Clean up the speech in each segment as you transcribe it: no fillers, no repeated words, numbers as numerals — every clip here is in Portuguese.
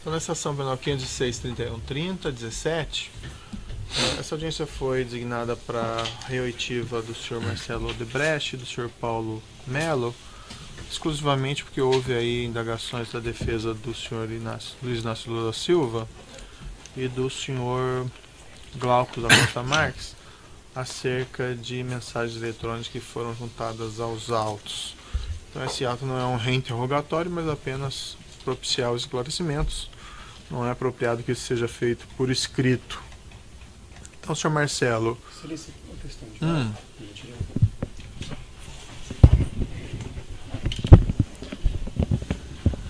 Então, nessa ação penal 506-3130-17, essa audiência foi designada para reoitiva do senhor Marcelo Odebrecht e do senhor Paulo Melo, exclusivamente porque houve aí indagações da defesa do senhor Luiz Inácio Lula Silva e do senhor Glauco da Costa Marques acerca de mensagens eletrônicas que foram juntadas aos autos. Então esse ato não é um reinterrogatório, mas apenas propiciar os esclarecimentos. Não é apropriado que isso seja feito por escrito. Então, senhor Marcelo...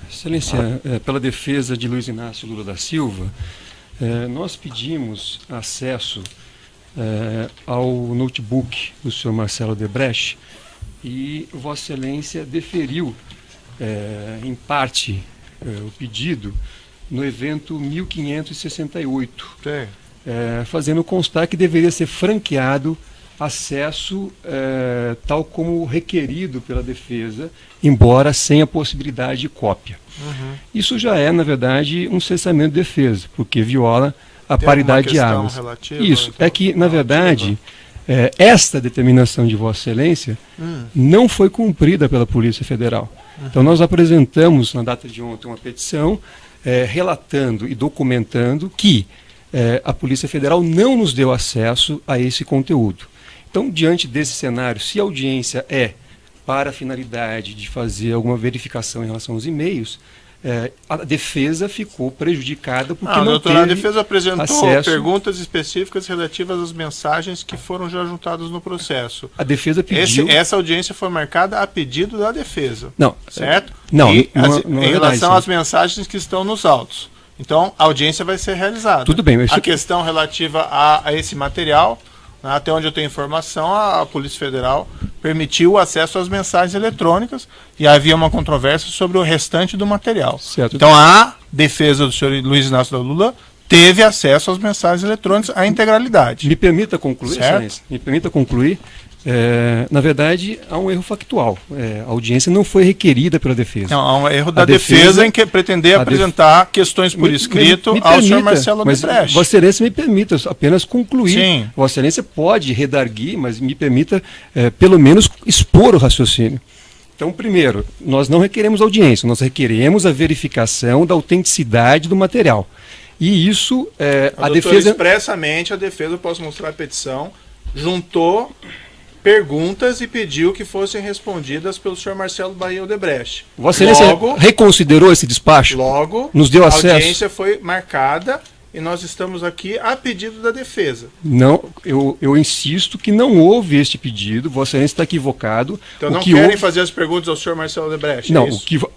Excelência, pela defesa de Luiz Inácio Lula da Silva, nós pedimos acesso ao notebook do senhor Marcelo Odebrecht e Vossa Excelência deferiu, em parte, o pedido no evento 1568, fazendo constar que deveria ser franqueado acesso tal como requerido pela defesa, embora sem a possibilidade de cópia. Isso já é, na verdade, um cessamento de defesa, porque viola a paridade de armas. Isso, é que, na verdade, esta determinação de Vossa Excelência não foi cumprida pela Polícia Federal. Então nós apresentamos, na data de ontem, uma petição relatando e documentando que a Polícia Federal não nos deu acesso a esse conteúdo. Então, diante desse cenário, se a audiência é para a finalidade de fazer alguma verificação em relação aos e-mails, a defesa ficou prejudicada porque não teve a defesa apresentou acesso. Perguntas específicas relativas às mensagens que foram já juntadas no processo. A defesa pediu... Essa audiência foi marcada a pedido da defesa. Não. Certo? Não. Em verdade, relação às mensagens que estão nos autos. Então, a audiência vai ser realizada. Tudo bem. A questão relativa a esse material, até onde eu tenho informação, a Polícia Federal permitiu o acesso às mensagens eletrônicas e havia uma controvérsia sobre o restante do material. Certo. Então a defesa do senhor Luiz Inácio Lula teve acesso às mensagens eletrônicas, à integralidade. Me permita concluir, certo? Excelência. Me permita concluir. Na verdade, há um erro factual. A audiência não foi requerida pela defesa. Não, há um erro da defesa em que pretender apresentar questões por escrito ao senhor Marcelo Odebrecht. Vossa Excelência me permita apenas concluir. Sim. Vossa Excelência pode redarguir, mas me permita, pelo menos, expor o raciocínio. Então, primeiro, nós não requeremos audiência, nós requeremos a verificação da autenticidade do material. E isso, a defesa... Expressamente, a defesa, eu posso mostrar a petição, juntou perguntas e pediu que fossem respondidas pelo senhor Marcelo Bahia Odebrecht. Vossa Excelência reconsiderou esse despacho? Logo, nos deu acesso. A audiência foi marcada e nós estamos aqui a pedido da defesa. Não, eu insisto que não houve este pedido, Vossa Excelência está equivocado. Então não querem fazer as perguntas ao senhor Marcelo Odebrecht? Não,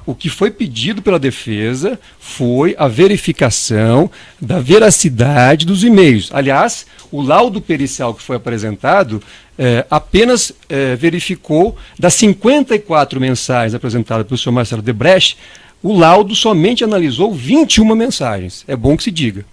o que foi pedido pela defesa foi a verificação da veracidade dos e-mails. Aliás, o laudo pericial que foi apresentado apenas verificou das 54 mensagens apresentadas pelo senhor Marcelo Odebrecht, o laudo somente analisou 21 mensagens. É bom que se diga.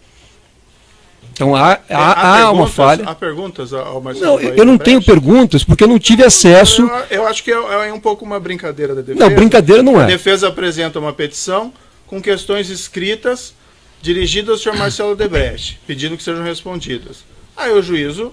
Então há uma falha. Há perguntas ao Marcelo? Não, eu não tenho perguntas porque eu não tive acesso. Eu acho que é um pouco uma brincadeira da defesa. Não, brincadeira não é. A defesa apresenta uma petição com questões escritas dirigidas ao senhor Marcelo Odebrecht, pedindo que sejam respondidas. Aí o juízo,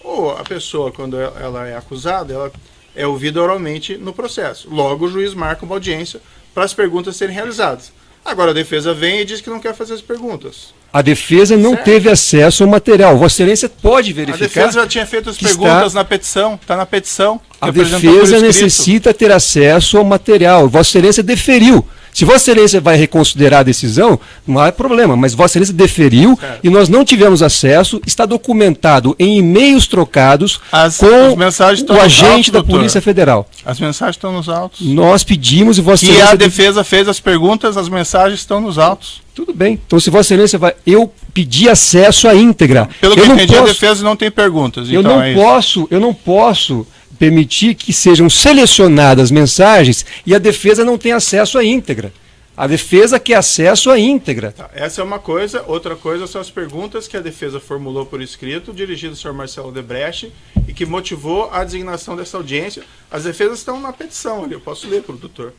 ou a pessoa, quando ela é acusada, ela é ouvida oralmente no processo. Logo, o juiz marca uma audiência para as perguntas serem realizadas. Agora a defesa vem e diz que não quer fazer as perguntas. A defesa não teve acesso ao material. Vossa Excelência pode verificar. A defesa já tinha feito as perguntas na petição, está na petição. A defesa necessita ter acesso ao material. Vossa Excelência deferiu. Se Vossa Excelência vai reconsiderar a decisão, não há problema, mas Vossa Excelência deferiu e nós não tivemos acesso, está documentado em e-mails trocados com o agente da Polícia Federal. As mensagens estão nos autos. Nós pedimos e Vossa Excelência... E a defesa fez as perguntas, as mensagens estão nos autos. Tudo bem. Então, se Vossa Excelência vai... Eu pedi acesso à íntegra. Pelo que eu entendi, a defesa não tem perguntas. Eu não posso permitir que sejam selecionadas mensagens e a defesa não tem acesso à íntegra. A defesa quer acesso à íntegra. Essa é uma coisa. Outra coisa são as perguntas que a defesa formulou por escrito, dirigidas ao senhor Marcelo Odebrecht, e que motivou a designação dessa audiência. As defesas estão na petição ali, eu posso ler para o doutor.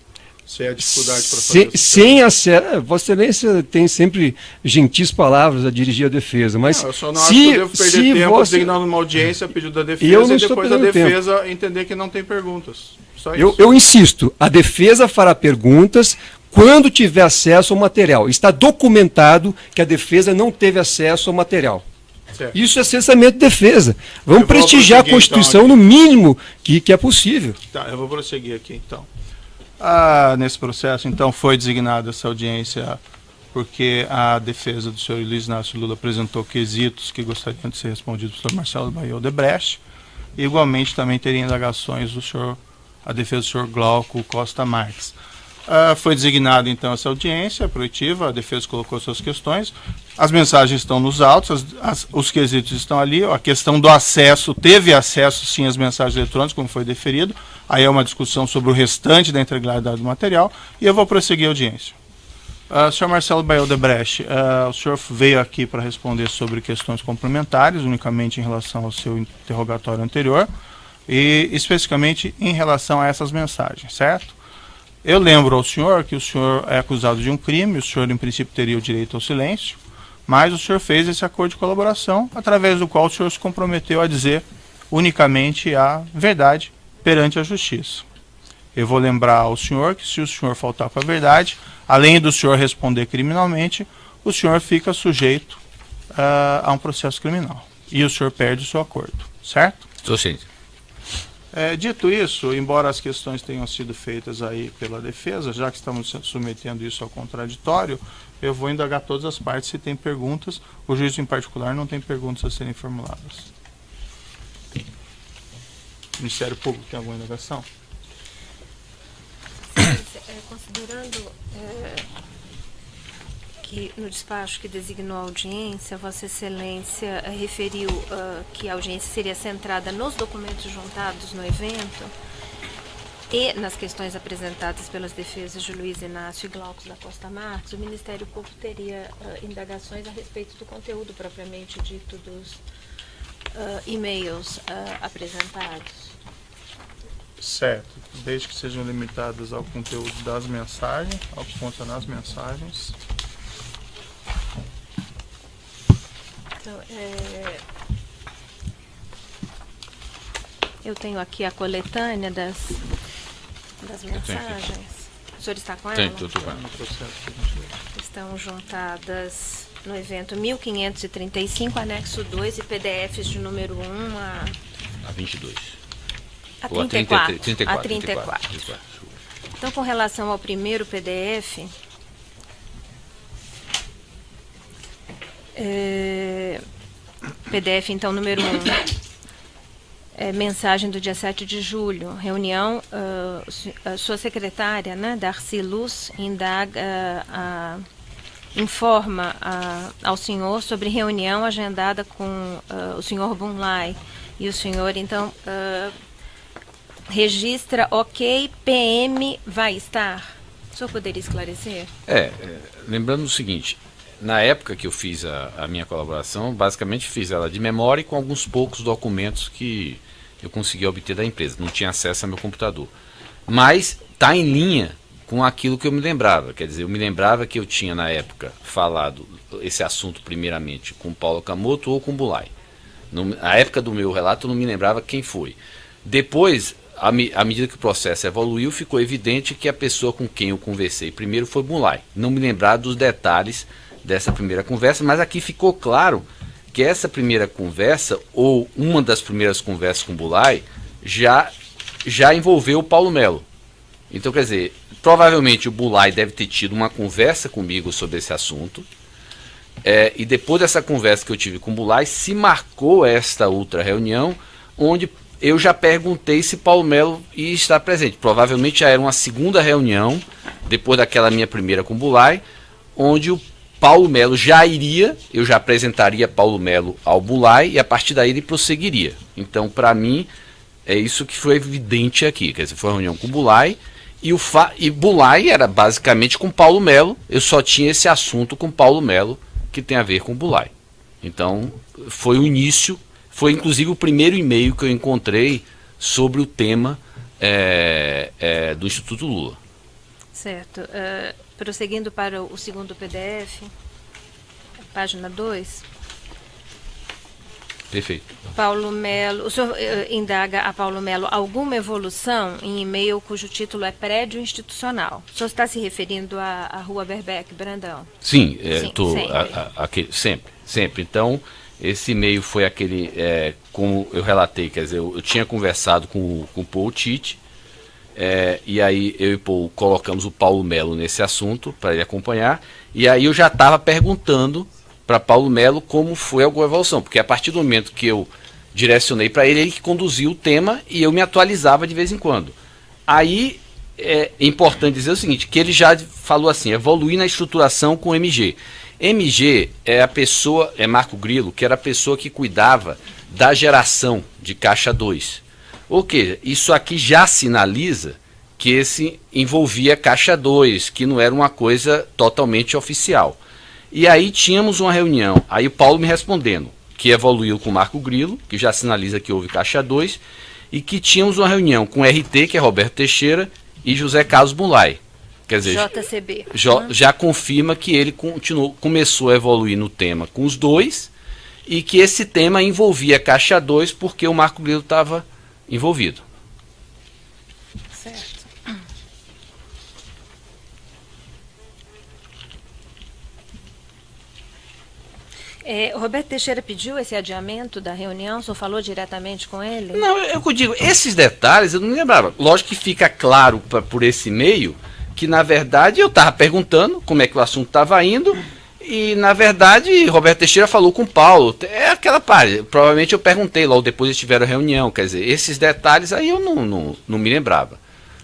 Se é a dificuldade para fazer sem acesso. Vossa Excelência tem sempre gentis palavras a dirigir a defesa, mas não, eu só não acho que eu devo perder tempo designando uma audiência a pedido da defesa e depois a defesa entender que não tem perguntas. Só isso. Eu insisto, a defesa fará perguntas quando tiver acesso ao material. Está documentado que a defesa não teve acesso ao material. Certo. Isso é cessamento de defesa. Vamos prestigiar a Constituição então, no mínimo que é possível. Tá, eu vou prosseguir aqui então. Nesse processo, então, foi designada essa audiência porque a defesa do senhor Luiz Inácio Lula apresentou quesitos que gostariam de ser respondidos pelo senhor Marcelo Baio Odebrecht. E, igualmente, também teria indagações a defesa do senhor Glauco Costa Marques. Foi designada, então, essa audiência proibitiva, a defesa colocou suas questões, as mensagens estão nos autos, os quesitos estão ali, a questão do acesso, teve acesso, sim, às mensagens eletrônicas, como foi deferido, aí é uma discussão sobre o restante da integralidade do material, e eu vou prosseguir a audiência. Senhor Marcelo Baio Odebrecht, o senhor veio aqui para responder sobre questões complementares, unicamente em relação ao seu interrogatório anterior, e especificamente em relação a essas mensagens, certo? Eu lembro ao senhor que o senhor é acusado de um crime, o senhor em princípio teria o direito ao silêncio, mas o senhor fez esse acordo de colaboração, através do qual o senhor se comprometeu a dizer unicamente a verdade perante a justiça. Eu vou lembrar ao senhor que se o senhor faltar com a verdade, além do senhor responder criminalmente, o senhor fica sujeito a um processo criminal. E o senhor perde o seu acordo, certo? Estou ciente. Dito isso, embora as questões tenham sido feitas aí pela defesa, já que estamos submetendo isso ao contraditório, eu vou indagar todas as partes se tem perguntas. O juiz em particular não tem perguntas a serem formuladas. O Ministério Público tem alguma indagação? Considerando que no despacho que designou a audiência, Vossa Excelência referiu que a audiência seria centrada nos documentos juntados no evento e nas questões apresentadas pelas defesas de Luiz Inácio e Glauco da Costa Marques, o Ministério Público teria indagações a respeito do conteúdo propriamente dito dos e-mails apresentados. Certo, desde que sejam limitadas ao conteúdo das mensagens, ao que consta nas mensagens. Então, eu tenho aqui a coletânea das mensagens. O senhor está com ela? Tenho, estou com ela. Estão juntadas no evento 1535, anexo 2 e PDFs de número 1 a 22. A Ou 34. 34. A 34. Então, com relação ao primeiro PDF, PDF, então, número 1, mensagem do dia 7 de julho, reunião, sua secretária, né, Darcy Luz, informa ao senhor sobre reunião agendada com o senhor Bunlai, e o senhor, então, registra ok, PM vai estar. O senhor poderia esclarecer? Lembrando o seguinte, na época que eu fiz a minha colaboração, basicamente fiz ela de memória e com alguns poucos documentos que eu consegui obter da empresa. Não tinha acesso ao meu computador. Mas está em linha com aquilo que eu me lembrava. Quer dizer, eu me lembrava que eu tinha na época falado esse assunto primeiramente com Paulo Camoto ou com Bulay. Na época do meu relato eu não me lembrava quem foi. Depois, à medida que o processo evoluiu, ficou evidente que a pessoa com quem eu conversei primeiro foi Bulay. Não me lembrava dos detalhes dessa primeira conversa, mas aqui ficou claro que essa primeira conversa, ou uma das primeiras conversas com Bulay, já envolveu o Paulo Melo. Então, quer dizer, provavelmente o Bulay deve ter tido uma conversa comigo sobre esse assunto, e depois dessa conversa que eu tive com o Bulay, se marcou esta outra reunião, onde eu já perguntei se Paulo Melo ia estar presente. Provavelmente já era uma segunda reunião, depois daquela minha primeira com o Bulay, onde o Paulo Melo eu já apresentaria Paulo Melo ao Bulay e a partir daí ele prosseguiria. Então, para mim, é isso que foi evidente aqui. Quer dizer, foi uma reunião com o Bulay e Bulay era basicamente com Paulo Melo. Eu só tinha esse assunto com Paulo Melo que tem a ver com o Bulay. Então, foi o início, foi inclusive o primeiro e-mail que eu encontrei sobre o tema do Instituto Lula. Certo. Prosseguindo para o segundo PDF, página 2. Perfeito. Paulo Melo, o senhor indaga a Paulo Melo alguma evolução em e-mail cujo título é prédio institucional. O senhor está se referindo à Rua Berbeck, Brandão? Sim, Sempre. sempre. Então, esse e-mail foi aquele, como eu relatei, quer dizer, eu tinha conversado com o Paul Tite, e aí eu e o Paul colocamos o Paulo Melo nesse assunto para ele acompanhar, e aí eu já estava perguntando para Paulo Melo como foi a evolução, porque a partir do momento que eu direcionei para ele, ele que conduziu o tema e eu me atualizava de vez em quando. Aí é importante dizer o seguinte, que ele já falou assim, evoluir na estruturação com MG. MG é a pessoa, é Marco Grilo, que era a pessoa que cuidava da geração de caixa 2. Ou seja, isso aqui já sinaliza que esse envolvia caixa 2, que não era uma coisa totalmente oficial. E aí tínhamos uma reunião, aí o Paulo me respondendo, que evoluiu com o Marco Grilo, que já sinaliza que houve caixa 2, e que tínhamos uma reunião com o RT, que é Roberto Teixeira, e José Carlos Bulay. Quer dizer, JCB. Já confirma que ele começou a evoluir no tema com os dois, e que esse tema envolvia caixa 2 porque o Marco Grilo estava envolvido. Certo. O Roberto Teixeira pediu esse adiamento da reunião? O senhor falou diretamente com ele? Não, eu digo, esses detalhes eu não me lembrava. Lógico que fica claro por esse e-mail que, na verdade, eu estava perguntando como é que o assunto estava indo e, na verdade, Roberto Teixeira falou com o Paulo. É aquela parte. Provavelmente eu perguntei, logo depois eles tiveram a reunião. Quer dizer, esses detalhes aí eu não me lembrava.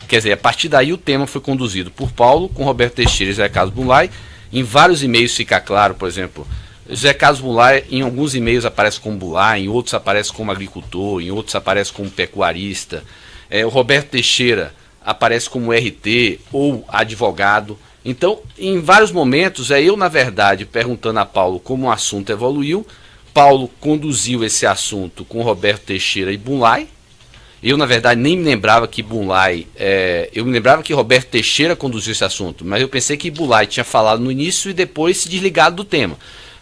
Quer dizer, a partir daí o tema foi conduzido por Paulo, com Roberto Teixeira e José Carlos Bulay. Em vários e-mails fica claro, por exemplo... José Carlos Bulay, em alguns e-mails aparece como Bulay, em outros aparece como agricultor, em outros aparece como pecuarista. O Roberto Teixeira aparece como RT ou advogado. Então, em vários momentos, eu, na verdade, perguntando a Paulo como o assunto evoluiu. Paulo conduziu esse assunto com Roberto Teixeira e Bulay. Eu, na verdade, nem me lembrava que Bulay... eu me lembrava que Roberto Teixeira conduziu esse assunto, mas eu pensei que Bulay tinha falado no início e depois se desligado do tema.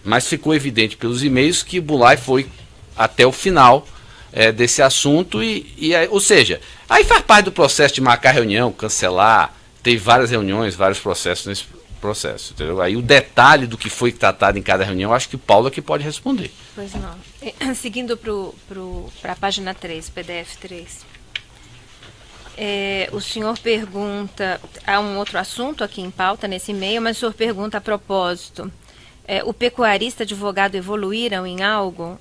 Mas ficou evidente pelos e-mails que Bulay foi até o final desse assunto, ou seja, aí faz parte do processo de marcar reunião, cancelar, teve várias reuniões, vários processos nesse processo, entendeu? Aí o detalhe do que foi tratado em cada reunião, acho que o Paulo é que pode responder. Pois não. Seguindo para a página 3, PDF 3. O senhor pergunta, há um outro assunto aqui em pauta nesse e-mail, mas o senhor pergunta a propósito... o pecuarista e advogado evoluíram em algo?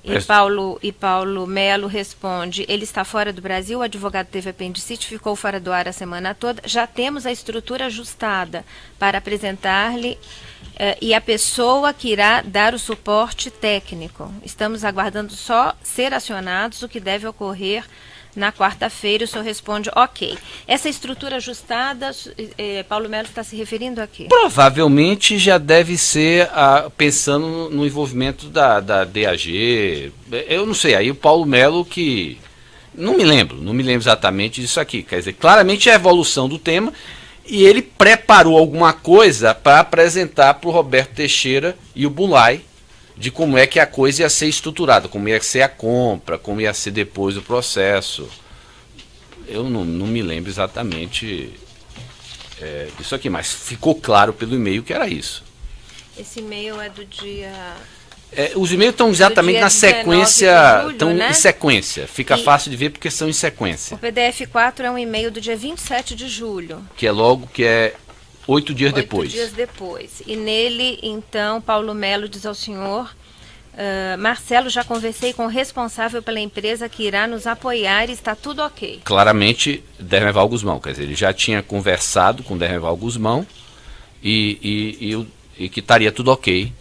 E Paulo Melo responde, ele está fora do Brasil, o advogado teve apendicite, ficou fora do ar a semana toda, já temos a estrutura ajustada para apresentar-lhe e a pessoa que irá dar o suporte técnico. Estamos aguardando só ser acionados, o que deve ocorrer na quarta-feira. O senhor responde, ok. Essa estrutura ajustada, Paulo Melo está se referindo a quê? Provavelmente já deve ser pensando no envolvimento da DAG. Eu não sei, aí o Paulo Melo que... Não me lembro exatamente disso aqui. Quer dizer, claramente é a evolução do tema e ele preparou alguma coisa para apresentar para o Roberto Teixeira e o Bulay de como é que a coisa ia ser estruturada, como ia ser a compra, como ia ser depois o processo. Eu não me lembro exatamente disso aqui, mas ficou claro pelo e-mail que era isso. Esse e-mail é do dia... os e-mails estão exatamente na sequência, estão né? Em sequência, fica fácil de ver porque são em sequência. O PDF 4 é um e-mail do dia 27 de julho. Que é 8 dias depois. 8 dias depois. E nele, então, Paulo Melo diz ao senhor, Marcelo, já conversei com o responsável pela empresa que irá nos apoiar e está tudo ok. Claramente, Dermeval Guzmão, quer dizer, ele já tinha conversado com Dermeval Guzmão e que estaria tudo ok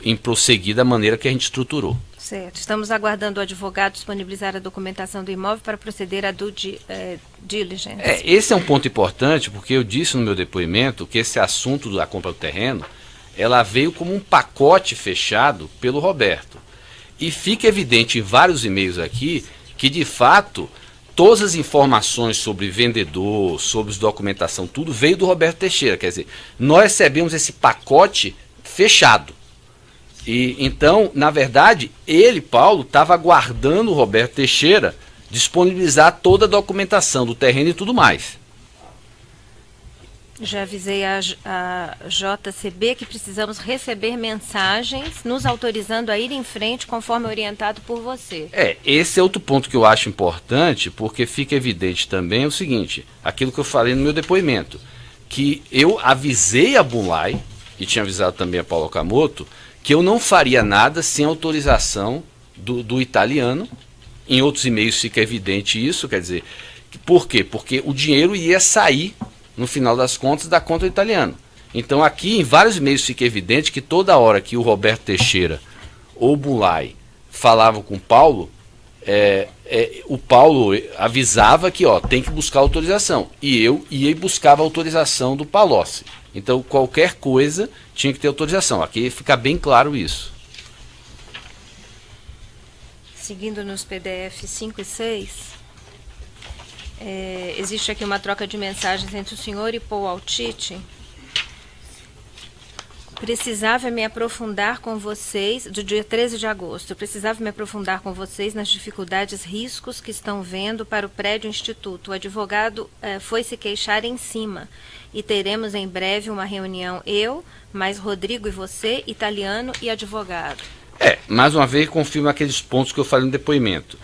em prosseguir da maneira que a gente estruturou. Certo. Estamos aguardando o advogado disponibilizar a documentação do imóvel para proceder à due diligence. Esse é um ponto importante, porque eu disse no meu depoimento que esse assunto da compra do terreno, ela veio como um pacote fechado pelo Roberto. E fica evidente em vários e-mails aqui que, de fato, todas as informações sobre vendedor, sobre documentação, tudo veio do Roberto Teixeira. Quer dizer, nós recebemos esse pacote fechado. E então, na verdade, ele, Paulo, estava aguardando o Roberto Teixeira disponibilizar toda a documentação do terreno e tudo mais. Já avisei a JCB que precisamos receber mensagens nos autorizando a ir em frente conforme orientado por você. Esse é outro ponto que eu acho importante, porque fica evidente também o seguinte, aquilo que eu falei no meu depoimento, que eu avisei a Bunlai, e tinha avisado também a Paulo Okamoto, que eu não faria nada sem autorização do italiano. Em outros e-mails fica evidente isso, quer dizer, por quê? Porque o dinheiro ia sair, no final das contas, da conta do italiano. Então aqui, em vários e-mails fica evidente que toda hora que o Roberto Teixeira ou o Bunlai falavam com o Paulo, o Paulo avisava que tem que buscar autorização. E eu ia e buscava a autorização do Palocci. Então qualquer coisa tinha que ter autorização. Aqui fica bem claro isso. Seguindo nos PDF 5 e 6, existe aqui uma troca de mensagens entre o senhor e Paul Altite. Precisava me aprofundar com vocês, do dia 13 de agosto, precisava me aprofundar com vocês nas dificuldades, riscos que estão vendo para o prédio Instituto. O advogado foi se queixar em cima e teremos em breve uma reunião, eu, mais Rodrigo e você, italiano e advogado. Mais uma vez confirma aqueles pontos que eu falei no depoimento.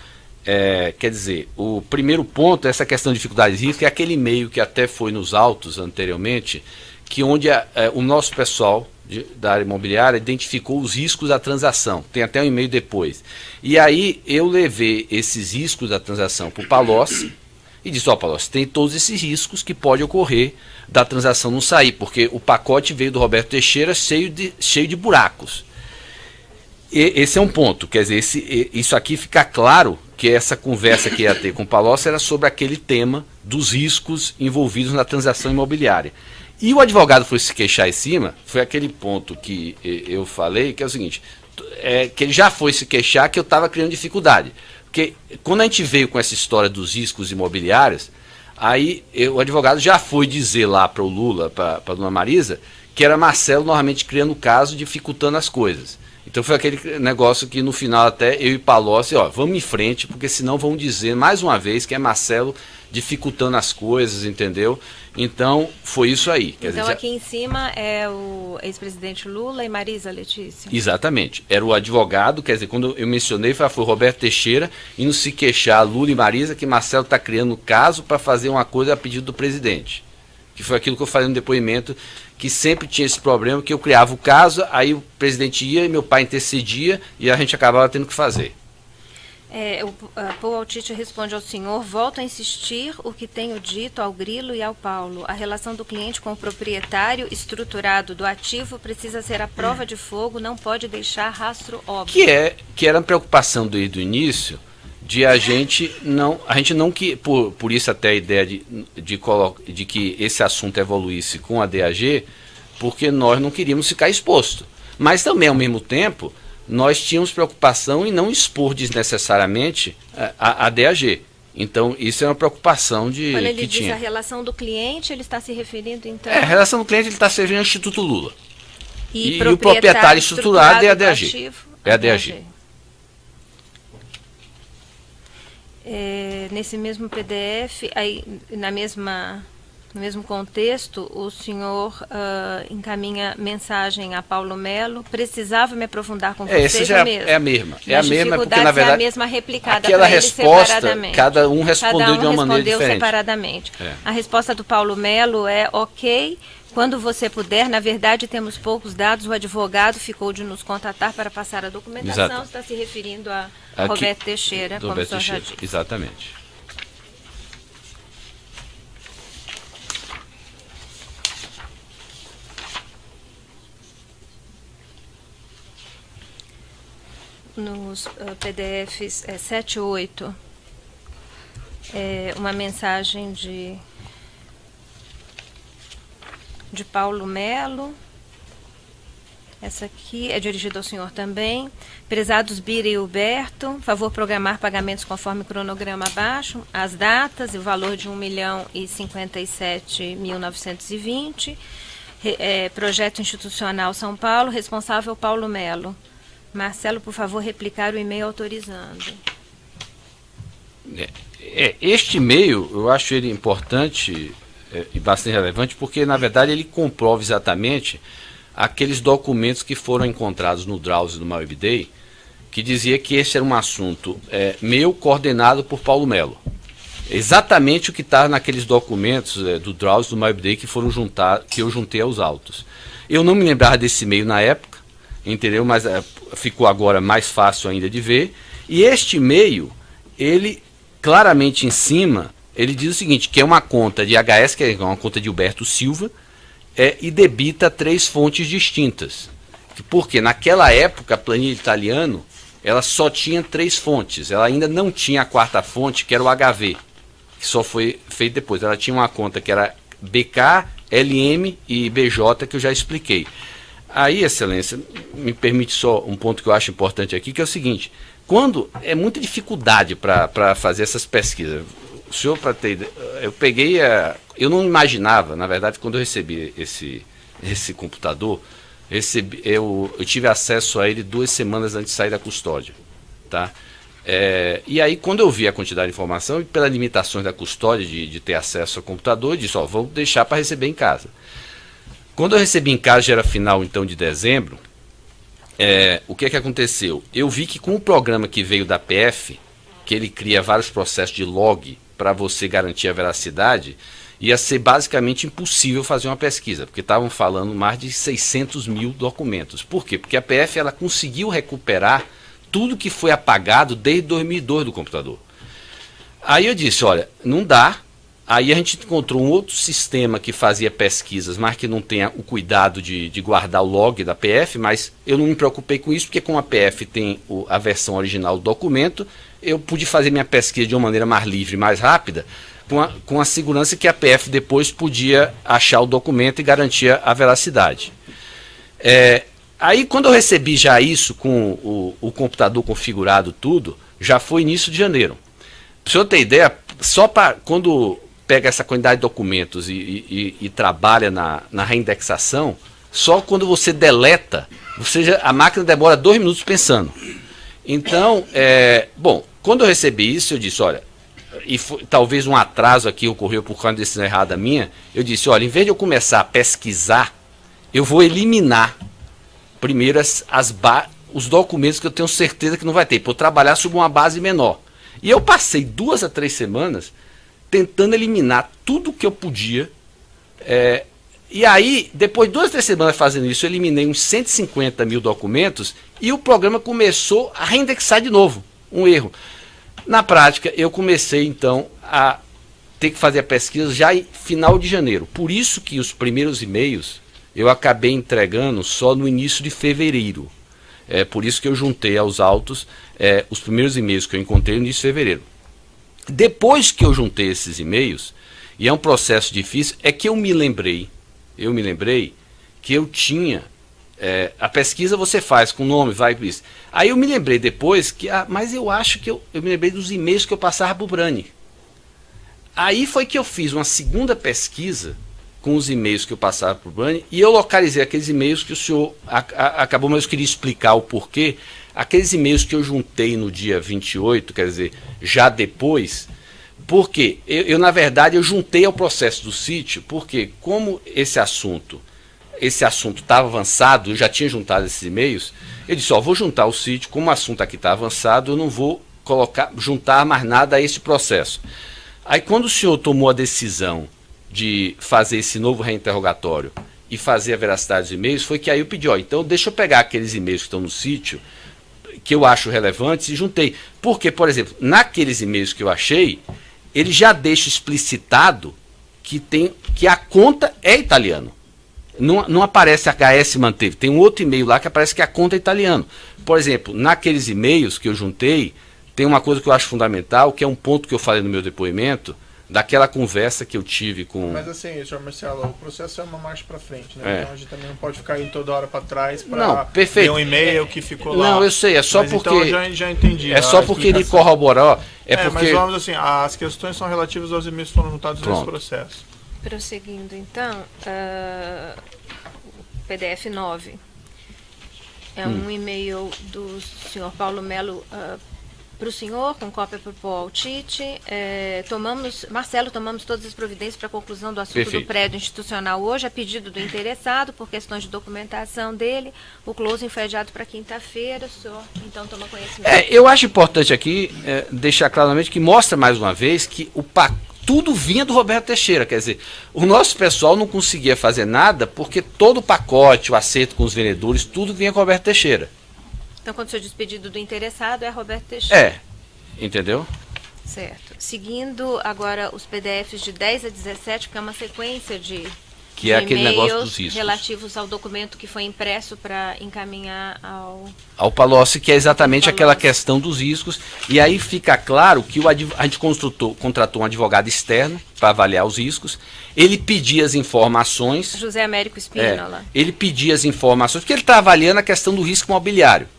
Quer dizer, o primeiro ponto, essa questão de dificuldades e riscos, é aquele e-mail que até foi nos autos anteriormente, que onde o nosso pessoal da área imobiliária identificou os riscos da transação. Tem até um e-mail depois. E aí eu levei esses riscos da transação para o Palocci e disse, Palocci, tem todos esses riscos que pode ocorrer da transação não sair, porque o pacote veio do Roberto Teixeira cheio de buracos. Esse é um ponto, quer dizer, isso aqui fica claro que essa conversa que ia ter com o Palocci era sobre aquele tema dos riscos envolvidos na transação imobiliária. E o advogado foi se queixar em cima, foi aquele ponto que eu falei, que é o seguinte, que ele já foi se queixar que eu estava criando dificuldade. Porque quando a gente veio com essa história dos riscos imobiliários, aí o advogado já foi dizer lá para o Lula, para a dona Marisa, que era Marcelo normalmente criando o caso, dificultando as coisas. Então foi aquele negócio que no final até eu e Palocci, vamos em frente, porque senão vão dizer mais uma vez que é Marcelo dificultando as coisas, entendeu? Então foi isso aí. Quer então dizer, aqui em cima é o ex-presidente Lula e Marisa Letícia. Exatamente. Era o advogado, quer dizer, quando eu mencionei, foi o Roberto Teixeira indo se queixar Lula e Marisa que Marcelo está criando caso para fazer uma coisa a pedido do presidente. Que foi aquilo que eu falei no depoimento, que sempre tinha esse problema, que eu criava o caso, aí o presidente ia e meu pai intercedia e a gente acabava tendo que fazer. O Paul Altite responde ao senhor, volto a insistir o que tenho dito ao Grilo e ao Paulo. A relação do cliente com o proprietário estruturado do ativo precisa ser a prova de fogo, não pode deixar rastro óbvio. Que era a preocupação desde o início, de a gente não que por isso até a ideia de que esse assunto evoluísse com a DAG, porque nós não queríamos ficar exposto. Mas também, ao mesmo tempo, nós tínhamos preocupação em não expor desnecessariamente a DAG. Então, isso é uma preocupação Quando ele que diz tinha. a relação do cliente, ele está se referindo, então... A relação do cliente ele está servindo ao Instituto Lula. E o proprietário estruturado é a DAG. É a DAG. Nesse mesmo PDF, aí, no mesmo contexto, o senhor encaminha mensagem a Paulo Melo, precisava me aprofundar com vocês, essa já é a mesma. É a mesma, porque na verdade é a mesma replicada aquela para ele resposta, separadamente. cada um respondeu de uma maneira diferente. Separadamente. A resposta do Paulo Melo é ok. Quando você puder, na verdade temos poucos dados, o advogado ficou de nos contatar para passar a documentação, Exato. Está se referindo a Aqui, Roberto Teixeira, como o senhor já disse. Exatamente. Nos PDFs 7 e 8, uma mensagem de Paulo Melo, Essa aqui é dirigida ao senhor também. Prezados Bira e Huberto, favor programar pagamentos conforme cronograma abaixo, as datas e o valor de 1.057.920. Projeto Institucional São Paulo, responsável Paulo Melo. Marcelo, por favor, replicar o e-mail autorizando. Este e-mail, eu acho ele importante e bastante relevante, porque, na verdade, ele comprova exatamente aqueles documentos que foram encontrados no Drauzio do MyWebDay, que dizia que esse era um assunto meu, coordenado por Paulo Melo. Exatamente o que está naqueles documentos do Drauzio do MyWebDay que eu juntei aos autos. Eu não me lembrava desse e-mail na época, entendeu? Mas ficou agora mais fácil ainda de ver. E este e-mail, ele claramente em cima, ele diz o seguinte, que é uma conta de HS, que é uma conta de Huberto Silva, e debita 3 fontes distintas. Porque naquela época a planilha italiano, ela só tinha 3 fontes, ela ainda não tinha a 4ª fonte, que era o HV, que só foi feito depois. Ela tinha uma conta que era BK, LM e BJ, que eu já expliquei. Aí, Excelência, me permite só um ponto que eu acho importante aqui, que é o seguinte, quando é muita dificuldade para fazer essas pesquisas, o senhor, para ter, eu peguei, eu não imaginava, na verdade, quando eu recebi esse computador, eu tive acesso a ele 2 semanas antes de sair da custódia, tá? E aí, quando eu vi a quantidade de informação, e pelas limitações da custódia de ter acesso ao computador, eu disse, vou deixar para receber em casa. Quando eu recebi em casa, já era final então de dezembro, o que aconteceu? Eu vi que com o programa que veio da PF, que ele cria vários processos de log para você garantir a veracidade, ia ser basicamente impossível fazer uma pesquisa, porque estavam falando mais de 600 mil documentos. Por quê? Porque a PF ela conseguiu recuperar tudo que foi apagado desde 2002 do computador. Aí eu disse, olha, não dá. Aí a gente encontrou um outro sistema que fazia pesquisas, mas que não tenha o cuidado de guardar o log da PF, mas eu não me preocupei com isso, porque como a PF tem a versão original do documento, eu pude fazer minha pesquisa de uma maneira mais livre, mais rápida, com a segurança que a PF depois podia achar o documento e garantir a veracidade. Aí quando eu recebi já isso com o computador configurado tudo, já foi início de janeiro. Para o senhor ter ideia, só para quando pega essa quantidade de documentos e trabalha na reindexação, só quando você deleta, a máquina demora 2 minutos pensando. Então, bom, quando eu recebi isso, eu disse, olha, talvez um atraso aqui ocorreu por causa da decisão errada minha, eu disse, olha, em vez de eu começar a pesquisar, eu vou eliminar primeiro os documentos que eu tenho certeza que não vai ter, para eu trabalhar sobre uma base menor. E eu passei 2 a 3 semanas tentando eliminar tudo que eu podia. E aí, depois de 2 a 3 semanas fazendo isso, eu eliminei uns 150 mil documentos e o programa começou a reindexar de novo. Um erro. Na prática, eu comecei então a ter que fazer a pesquisa já em final de janeiro. Por isso que os primeiros e-mails eu acabei entregando só no início de fevereiro. Por isso que eu juntei aos autos os primeiros e-mails que eu encontrei no início de fevereiro. Depois que eu juntei esses e-mails, e é um processo difícil, é que eu me lembrei que eu tinha, a pesquisa você faz com o nome, vai para isso. Aí eu me lembrei depois que, mas eu acho que eu me lembrei dos e-mails que eu passava para o Brani. Aí foi que eu fiz uma segunda pesquisa com os e-mails que eu passava para o Brani, e eu localizei aqueles e-mails que o senhor acabou, mas eu queria explicar o porquê. Aqueles e-mails que eu juntei no dia 28, quer dizer, já depois, porque eu na verdade, eu juntei ao processo do sítio, porque como esse assunto estava avançado, eu já tinha juntado esses e-mails, eu disse, vou juntar o sítio, como o assunto aqui está avançado, eu não vou juntar mais nada a esse processo. Aí quando o senhor tomou a decisão de fazer esse novo reinterrogatório e fazer a veracidade dos e-mails, foi que aí eu pedi, então deixa eu pegar aqueles e-mails que estão no sítio, que eu acho relevantes, e juntei. Porque, por exemplo, naqueles e-mails que eu achei, ele já deixa explicitado que a conta é italiano. Não aparece HS manteve. Tem um outro e-mail lá que aparece que a conta é italiano. Por exemplo, naqueles e-mails que eu juntei, tem uma coisa que eu acho fundamental, que é um ponto que eu falei no meu depoimento, daquela conversa que eu tive com... Mas assim, senhor Marcelo, o processo é uma marcha para frente, né? Então a gente também não pode ficar indo toda hora para trás para ver um e-mail que ficou lá. Não, eu sei, é só mas porque... Então já entendi. É só porque ele corroborou, porque... Mas vamos assim, as questões são relativas aos e-mails que foram juntados nesse processo. Prosseguindo então, PDF 9. É um e-mail do senhor Paulo Melo para o senhor, com cópia para o Paul Altite. Marcelo, tomamos todas as providências para a conclusão do assunto do prédio institucional hoje, a pedido do interessado, por questões de documentação dele. O closing foi adiado para quinta-feira. O senhor, então, toma conhecimento. Eu acho importante aqui deixar claramente que mostra mais uma vez que tudo vinha do Roberto Teixeira, quer dizer, o nosso pessoal não conseguia fazer nada porque todo o pacote, o acerto com os vendedores, tudo vinha com o Roberto Teixeira. Então, quando o senhor diz pedido do interessado, é Roberto Teixeira. Entendeu? Certo. Seguindo agora os PDFs de 10 a 17, que é uma sequência de que é aquele negócio dos riscos relativos ao documento que foi impresso para encaminhar ao Palocci, que é exatamente aquela questão dos riscos. E aí fica claro que a gente contratou um advogado externo para avaliar os riscos. Ele pedia as informações. José Américo Espínola. Ele pedia as informações, porque ele está avaliando a questão do risco imobiliário.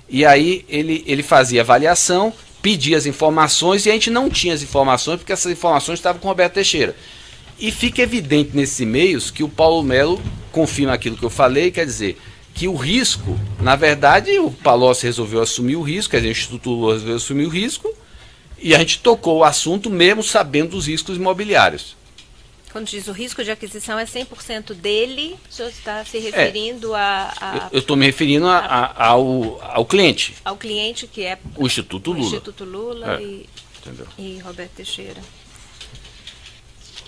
E aí ele fazia a avaliação, pedia as informações, e a gente não tinha as informações, porque essas informações estavam com o Roberto Teixeira. E fica evidente nesses e-mails que o Paulo Melo confirma aquilo que eu falei, quer dizer, que o risco, na verdade, o Palocci resolveu assumir o risco, quer dizer, o Instituto Lula resolveu assumir o risco, e a gente tocou o assunto mesmo sabendo dos riscos imobiliários. Quando diz o risco de aquisição é 100% dele, o senhor está se referindo Eu estou me referindo ao cliente. Ao cliente, que é o Instituto Lula. O Instituto Lula e Roberto Teixeira.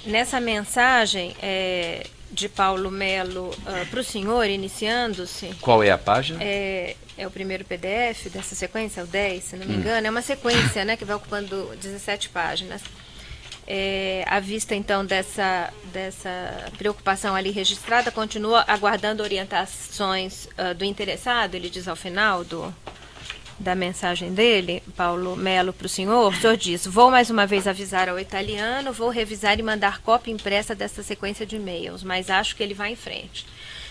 Nessa mensagem de Paulo Melo para o senhor, iniciando-se... Qual é a página? É o primeiro PDF dessa sequência, é o 10, se não me engano. É uma sequência, né, que vai ocupando 17 páginas. À vista, então, dessa preocupação ali registrada, continua aguardando orientações do interessado, ele diz ao final da mensagem dele, Paulo Melo, para o senhor diz: vou mais uma vez avisar ao italiano, vou revisar e mandar cópia impressa dessa sequência de e-mails, mas acho que ele vai em frente.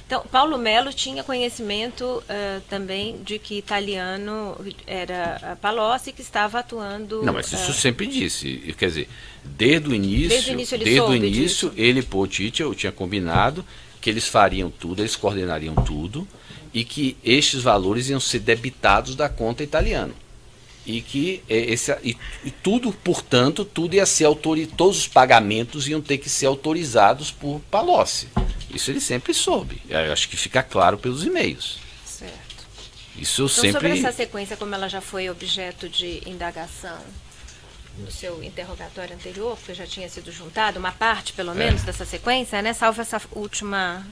Então, Paulo Melo tinha conhecimento também de que italiano era Palocci, que estava atuando... Não, mas isso sempre disse, quer dizer, desde o início ele e Paul Altite, eu tinha combinado que eles fariam tudo, eles coordenariam tudo, e que estes valores iam ser debitados da conta italiana. E que tudo, portanto, tudo ia ser todos os pagamentos iam ter que ser autorizados por Palocci. Isso ele sempre soube. Eu acho que fica claro pelos e-mails. Certo. Isso então, sempre... sobre essa sequência, como ela já foi objeto de indagação no seu interrogatório anterior, porque já tinha sido juntada, uma parte, pelo menos, dessa sequência, né? Salvo essa última...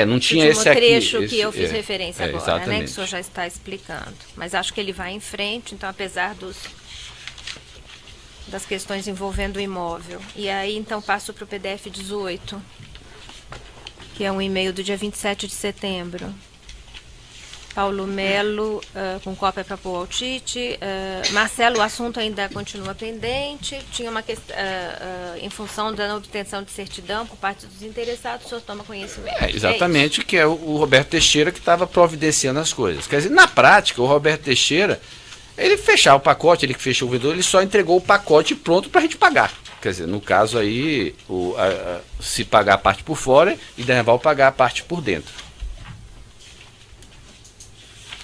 não tinha esse aqui. trecho que eu fiz referência agora, exatamente. né? Que o senhor já está explicando. Mas acho que ele vai em frente, então, apesar das questões envolvendo o imóvel. E aí, então, passo para o PDF 18, que é um e-mail do dia 27 de setembro. Paulo Melo, com cópia para Paul Altite. Marcelo, o assunto ainda continua pendente. Tinha uma questão, em função da obtenção de certidão por parte dos interessados, o senhor toma conhecimento. Exatamente, que é o Roberto Teixeira que estava providenciando as coisas. Quer dizer, na prática, o Roberto Teixeira, ele fechava o pacote, ele que fechou o vendedor, ele só entregou o pacote pronto para a gente pagar. Quer dizer, no caso aí, se pagar a parte por fora e Derneval pagar a parte por dentro.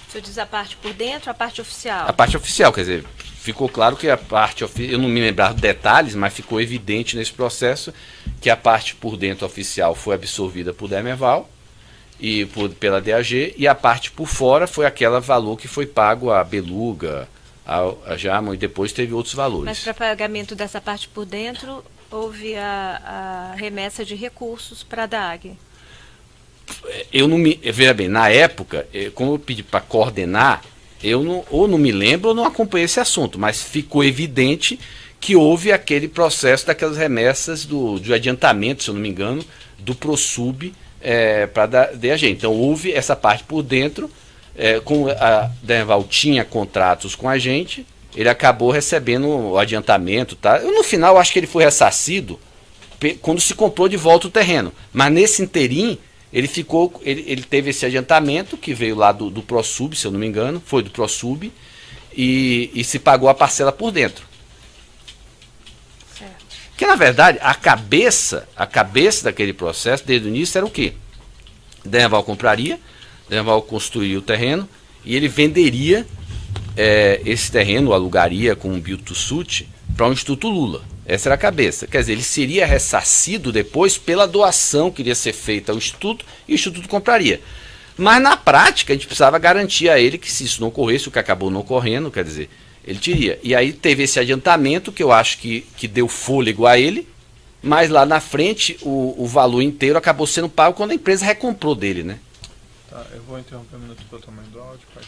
O senhor diz a parte por dentro, a parte oficial? A parte oficial, quer dizer, ficou claro que a parte oficial, eu não me lembrar detalhes, mas ficou evidente nesse processo que a parte por dentro oficial foi absorvida por Derneval e pela DAG, e a parte por fora foi aquele valor que foi pago a Beluga, a Jama, e depois teve outros valores. Mas para pagamento dessa parte por dentro, houve a remessa de recursos para a DAG. Veja bem, na época, como eu pedi para coordenar, ou não me lembro ou não acompanhei esse assunto, mas ficou evidente que houve aquele processo daquelas remessas de adiantamento, se eu não me engano, do ProSub para a DAG. Então houve essa parte por dentro, como a Derneval tinha contratos com a gente, ele acabou recebendo o adiantamento, tá? No final, acho que ele foi ressarcido quando se comprou de volta o terreno. Mas nesse interim, ele teve esse adiantamento, que veio lá do ProSub, se eu não me engano, foi do ProSub, e se pagou a parcela por dentro. Certo. Que, na verdade, a cabeça daquele processo, desde o início, era o quê? Denival compraria, Denival construiria o terreno, e ele venderia esse terreno, alugaria com um build to suit para o Instituto Lula. Essa era a cabeça. Quer dizer, ele seria ressarcido depois pela doação que iria ser feita ao Instituto, e o Instituto compraria. Mas na prática, a gente precisava garantir a ele que, se isso não ocorresse, o que acabou não ocorrendo, quer dizer, ele teria. E aí teve esse adiantamento, que eu acho que deu fôlego a ele, mas lá na frente o valor inteiro acabou sendo pago quando a empresa recomprou dele, né? Tá, eu vou interromper um minuto pelo tamanho do áudio, pode.